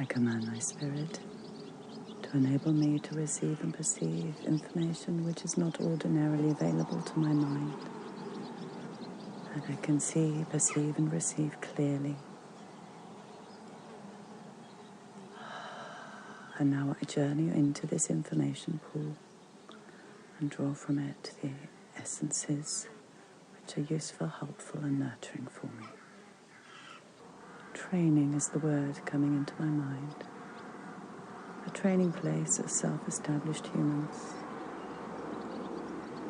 I command my spirit to enable me to receive and perceive information which is not ordinarily available to my mind, that I can see, perceive, and receive clearly. And now I journey into this information pool and draw from it the essences which are useful, helpful, and nurturing for me. Training is the word coming into my mind. A training place of self-established humans,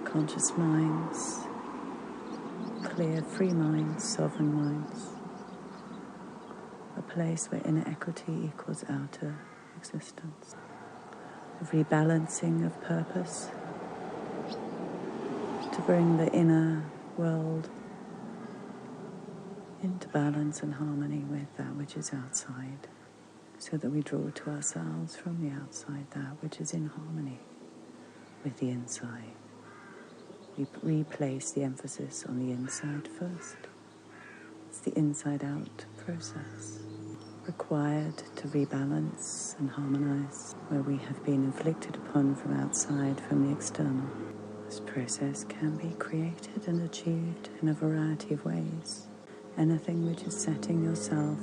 conscious minds, clear, free minds, sovereign minds. A place where inner equity equals outer existence. A rebalancing of purpose to bring the inner world into balance and harmony with that which is outside, so that we draw to ourselves from the outside that which is in harmony with the inside. We replace the emphasis on the inside first. It's the inside-out process, required to rebalance and harmonize where we have been inflicted upon from outside, from the external. This process can be created and achieved in a variety of ways. Anything which is setting yourself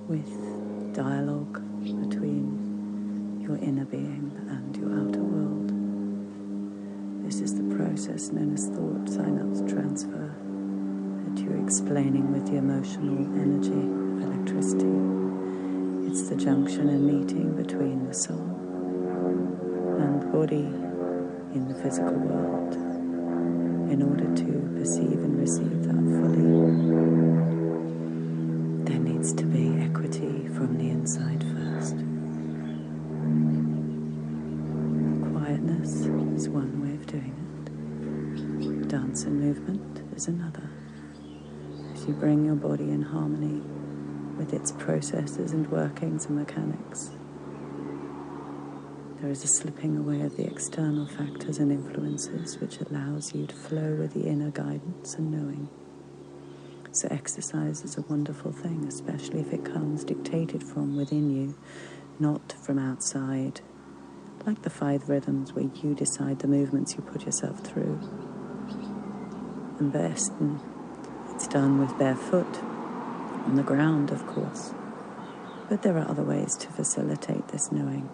with dialogue between your inner being and your outer world. This is the process known as thought synapse transfer that you're explaining with the emotional energy of electricity. It's the junction and meeting between the soul and body in the physical world. In order to perceive and receive that fully, there needs to be equity from the inside first. Quietness is one way of doing it. Dance and movement is another. As you bring your body in harmony with its processes and workings and mechanics, there is a slipping away of the external factors and influences which allows you to flow with the inner guidance and knowing. So exercise is a wonderful thing, especially if it comes dictated from within you, not from outside, like the 5 rhythms where you decide the movements you put yourself through. And best, it's done with bare foot, on the ground, of course. But there are other ways to facilitate this knowing.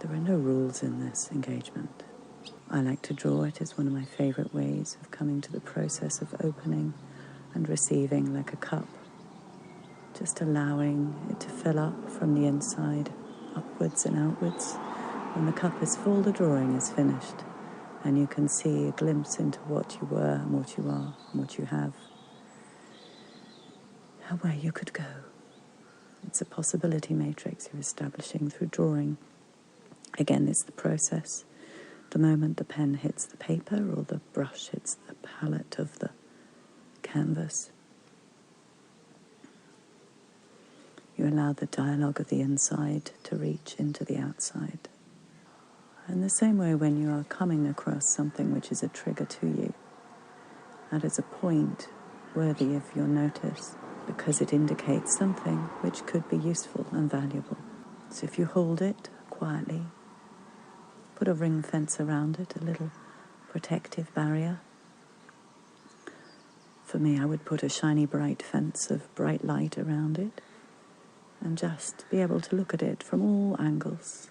There are no rules in this engagement. I like to draw it as one of my favorite ways of coming to the process of opening and receiving like a cup, just allowing it to fill up from the inside, upwards and outwards. When the cup is full, the drawing is finished, and you can see a glimpse into what you were and what you are and what you have, and where you could go. It's a possibility matrix you're establishing through drawing. Again, it's the process. The moment the pen hits the paper or the brush hits the palette of the canvas, you allow the dialogue of the inside to reach into the outside. In the same way, when you are coming across something which is a trigger to you, that is a point worthy of your notice, because it indicates something which could be useful and valuable. So if you hold it quietly, put a ring fence around it, a little protective barrier. For me, I would put a shiny bright fence of bright light around it and just be able to look at it from all angles,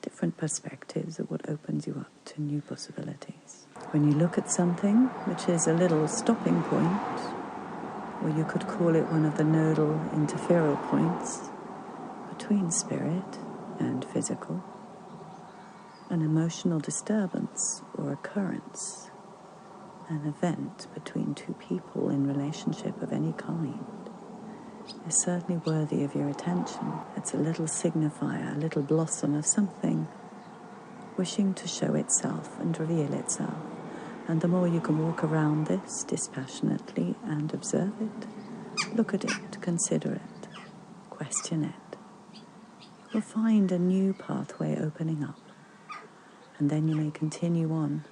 different perspectives of what opens you up to new possibilities. When you look at something which is a little stopping point, or you could call it one of the nodal interferal points between spirit and physical, an emotional disturbance or occurrence, an event between two people in relationship of any kind, is certainly worthy of your attention. It's a little signifier, a little blossom of something wishing to show itself and reveal itself. And the more you can walk around this dispassionately and observe it, look at it, consider it, question it, you'll find a new pathway opening up. And then you may continue on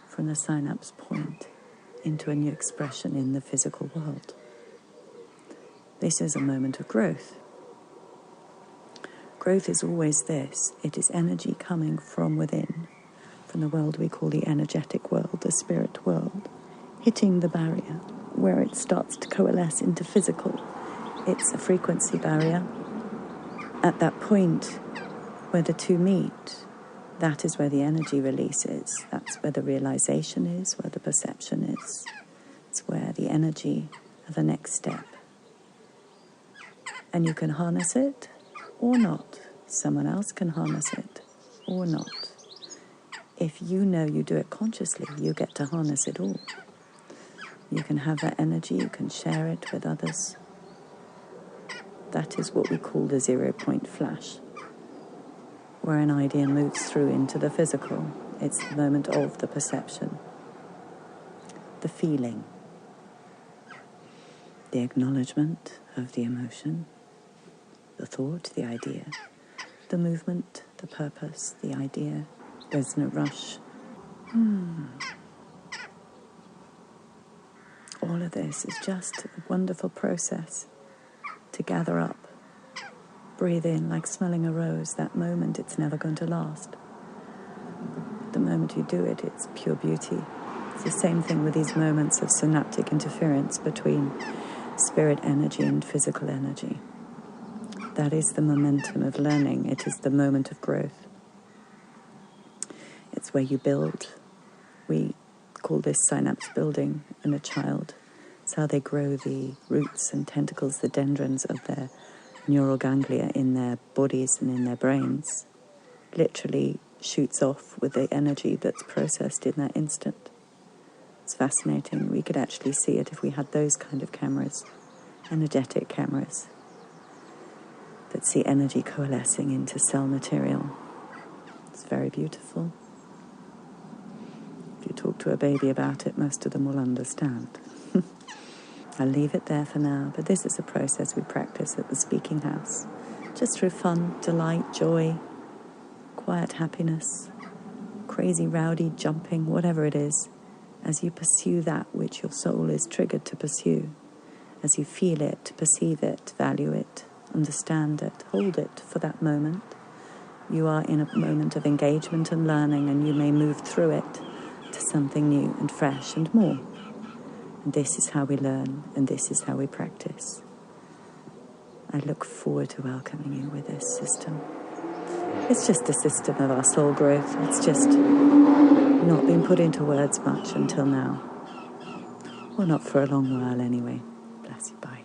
from the synapse point into a new expression in the physical world. This is a moment of growth. Growth is always this. It is energy coming from within, from the world we call the energetic world, the spirit world, hitting the barrier where it starts to coalesce into physical. It's a frequency barrier. At that point where the two meet, that is where the energy releases. That's where the realization is, where the perception is. It's where the energy of the next step. And you can harness it or not. Someone else can harness it or not. If you know you do it consciously, you get to harness it all. You can have that energy, you can share it with others. That is what we call the 0-point flash, where an idea moves through into the physical. It's the moment of the perception, the feeling, the acknowledgement of the emotion, the thought, the idea, the movement, the purpose, the idea. There's no rush. All of this is just a wonderful process to gather up. Breathe in like smelling a rose. That moment, it's never going to last. The moment you do it, it's pure beauty. It's the same thing with these moments of synaptic interference between spirit energy and physical energy. That is the momentum of learning. It is the moment of growth. It's where you build. We call this synapse building in a child. It's how they grow the roots and tentacles, the dendrons of their neural ganglia in their bodies and in their brains. Literally shoots off with the energy that's processed in that instant. It's fascinating. We could actually see it if we had those kind of cameras, energetic cameras, that see energy coalescing into cell material. It's very beautiful. If you talk to a baby about it, most of them will understand. I'll leave it there for now, but this is a process we practice at the Speaking House, just through fun, delight, joy, quiet happiness, crazy, rowdy, jumping, whatever it is, as you pursue that which your soul is triggered to pursue, as you feel it, perceive it, value it, understand it, hold it for that moment. You are in a moment of engagement and learning, and you may move through it to something new and fresh and more. And this is how we learn, and this is how we practice. I look forward to welcoming you with this system. It's just a system of our soul growth. It's just not been put into words much until now. Well, not for a long while anyway. Bless you, bye.